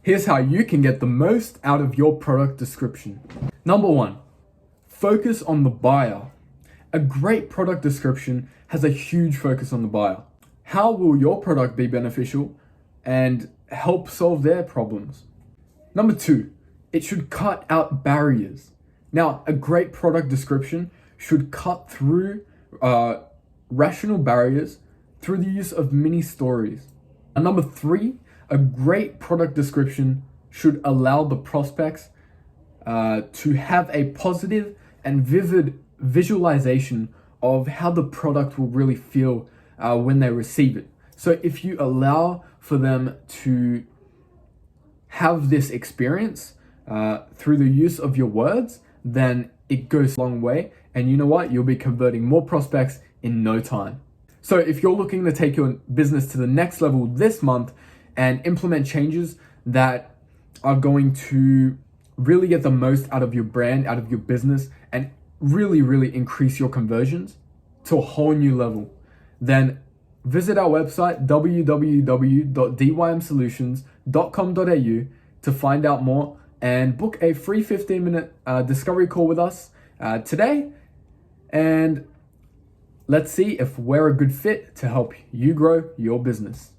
Here's how you can get the most out of your product description. Number one, focus on the buyer. A great product description has a huge focus on the buyer. How will your product be beneficial and help solve their problems? Number two, it should cut out barriers. Now, a great product description should cut through rational barriers through the use of mini stories. And number three, a great product description should allow the prospects to have a positive and vivid visualization of how the product will really feel when they receive it. So if you allow for them to have this experience through the use of your words, then it goes a long way. And you know what? You'll be converting more prospects in no time. So if you're looking to take your business to the next level this month and implement changes that are going to really get the most out of your brand, out of your business, and really increase your conversions to a whole new level, then visit our website, www.dymsolutions.com.au, to find out more and book a free 15-minute discovery call with us today. And let's see if we're a good fit to help you grow your business.